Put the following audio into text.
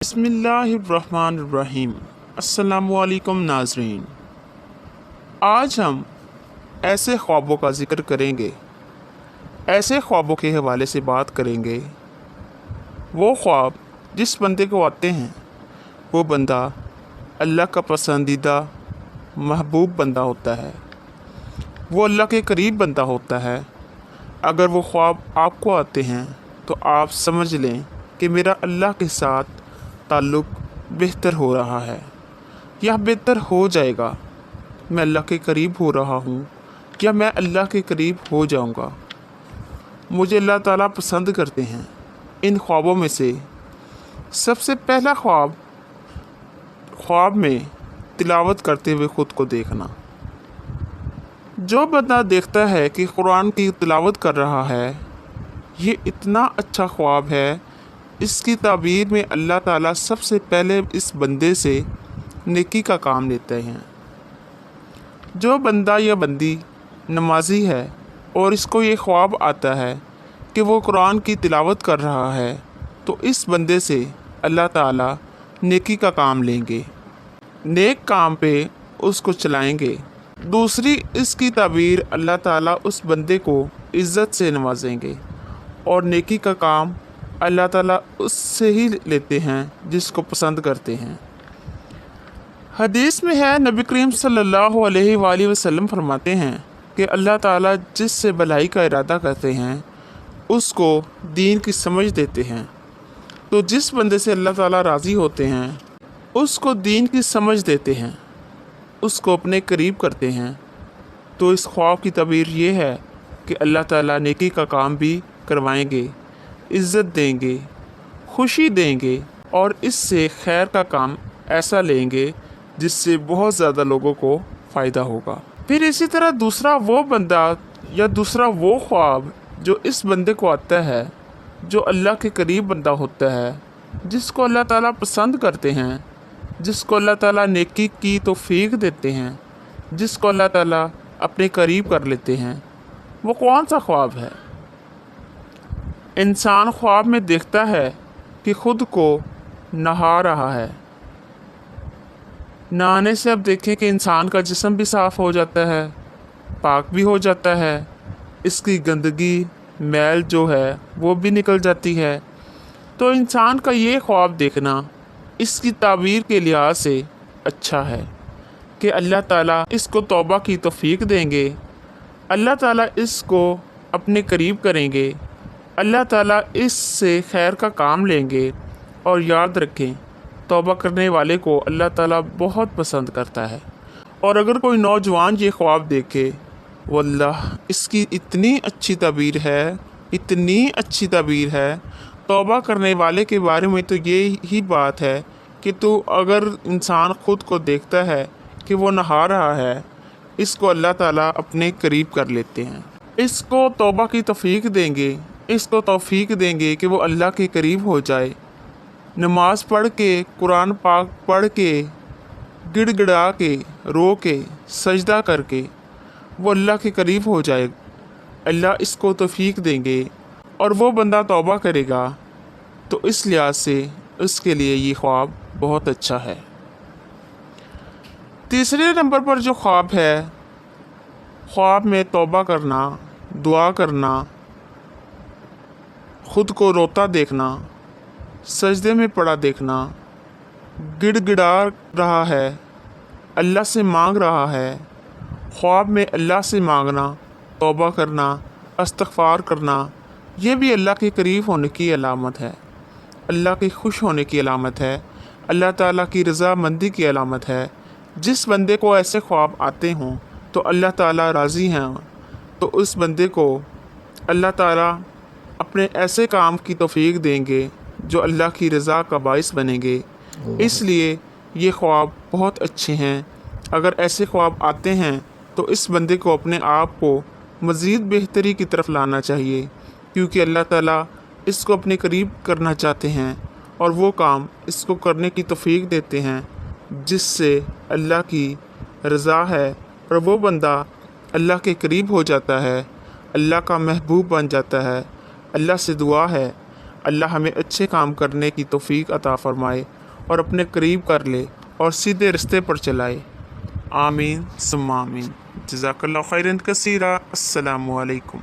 बिस्मिल्लाहिर्रहमानिर्रहीम। अस्सलामुअलैकुम नाज़रीन, आज हम ऐसे ख्वाबों का ज़िक्र करेंगे, ऐसे ख्वाबों के हवाले से बात करेंगे। वो ख्वाब जिस बंदे को आते हैं वो बंदा अल्लाह का पसंदीदा महबूब बंदा होता है, वो अल्लाह के करीब बंदा होता है। अगर वो ख्वाब आपको आते हैं तो आप समझ लें कि मेरा अल्लाह के साथ ताल्लुक़ बेहतर हो रहा है या बेहतर हो जाएगा। मैं अल्लाह के करीब हो रहा हूँ या मैं अल्लाह के करीब हो जाऊँगा। मुझे अल्लाह ताला पसंद करते हैं। इन ख्वाबों में से सबसे पहला ख्वाब में तिलावत करते हुए ख़ुद को देखना। जो बंदा देखता है कि कुरान की तिलावत कर रहा है, ये इतना अच्छा ख्वाब है। इसकी ताबीर में अल्लाह ताला सबसे पहले इस बंदे से नेकी का काम लेते हैं। जो बंदा या बंदी नमाजी है और इसको ये ख्वाब आता है कि वो कुरान की तिलावत कर रहा है, तो इस बंदे से अल्लाह ताला नेकी का काम लेंगे, नेक काम पे उसको चलाएंगे। दूसरी इसकी ताबीर अल्लाह ताला उस बंदे को इज़्ज़त से नवाजेंगे और नेकी का काम अल्लाह ताला उससे ही लेते हैं जिसको पसंद करते हैं। हदीस में है, नबी करीम सल्लल्लाहु अलैहि वसल्लम फरमाते हैं कि अल्लाह ताला जिससे भलाई का इरादा करते हैं उसको दीन की समझ देते हैं। तो जिस बंदे से अल्लाह ताला राज़ी होते हैं उसको दीन की समझ देते हैं, उसको अपने करीब करते हैं। तो इस ख्वाब की ताबीर ये है कि अल्लाह ताला नेकी का काम भी करवाएंगे, इज़्ज़त देंगे, खुशी देंगे और इससे खैर का काम ऐसा लेंगे जिससे बहुत ज़्यादा लोगों को फ़ायदा होगा। फिर इसी तरह दूसरा वो बंदा या दूसरा वो ख्वाब जो इस बंदे को आता है, जो अल्लाह के करीब बंदा होता है, जिसको अल्लाह ताला पसंद करते हैं, जिसको अल्लाह ताला नेकी की तौफीक देते हैं, जिसको अल्लाह ताला अपने करीब कर लेते हैं। वो कौन सा ख्वाब है? इंसान ख्वाब में देखता है कि ख़ुद को नहा रहा है। नहाने से अब देखें कि इंसान का जिस्म भी साफ़ हो जाता है, पाक भी हो जाता है, इसकी गंदगी मैल जो है वो भी निकल जाती है। तो इंसान का ये ख्वाब देखना इसकी ताबीर के लिहाज से अच्छा है कि अल्लाह ताला इसको तौबा की तौफीक देंगे, अल्लाह ताला इसको अपने करीब करेंगे, अल्लाह ताला इससे खैर का काम लेंगे। और याद रखें, तौबा करने वाले को अल्लाह ताला बहुत पसंद करता है। और अगर कोई नौजवान ये ख्वाब देखे, वल्लाह इसकी इतनी अच्छी ताबीर है, इतनी अच्छी ताबीर है। तौबा करने वाले के बारे में तो ये ही बात है कि तो अगर इंसान ख़ुद को देखता है कि वो नहा रहा है, इसको अल्लाह ताला अपने करीब कर लेते हैं, इसको तौबा की तौफीक देंगे, इसको तौफीक देंगे कि वो अल्लाह के करीब हो जाए। नमाज पढ़ के, कुरान पाक पढ़ के, गिड़गिड़ा के, रो के, सजदा करके वो अल्लाह के करीब हो जाए। अल्लाह इसको तौफीक देंगे और वो बंदा तौबा करेगा। तो इस लिहाज से उसके लिए ये ख्वाब बहुत अच्छा है। तीसरे नंबर पर जो ख्वाब है, ख्वाब में तौबा करना, दुआ करना, ख़ुद को रोता देखना, सजदे में पड़ा देखना, गिड़गिड़ा रहा है, अल्लाह से मांग रहा है। ख्वाब में अल्लाह से मांगना, तौबा करना, इस्तिग़फ़ार करना, ये भी अल्लाह के करीब होने की अलामत है, अल्लाह के खुश होने की अलामत है, अल्लाह ताला की रज़ामंदी की अलामत है। जिस बंदे को ऐसे ख्वाब आते हों तो अल्लाह ताला राज़ी हैं, तो उस बंदे को अल्लाह ताला अपने ऐसे काम की तौफीक देंगे जो अल्लाह की रज़ा का बाइस बनेंगे। इसलिए ये ख्वाब बहुत अच्छे हैं। अगर ऐसे ख्वाब आते हैं तो इस बंदे को अपने आप को मज़ीद बेहतरी की तरफ लाना चाहिए, क्योंकि अल्लाह ताला इसको अपने करीब करना चाहते हैं और वो काम इसको करने की तौफीक देते हैं जिससे अल्लाह की रज़ा है और वो बंदा अल्लाह के करीब हो जाता है, अल्लाह का महबूब बन जाता है। अल्लाह से दुआ है, اللہ ہمیں اچھے کام کرنے کی توفیق عطا فرمائے اور اپنے قریب کر لے اور سیدھے رستے پر چلائے۔ آمین ثم آمین۔ جزاک اللہ خیرا کثیرا۔ السلام علیکم۔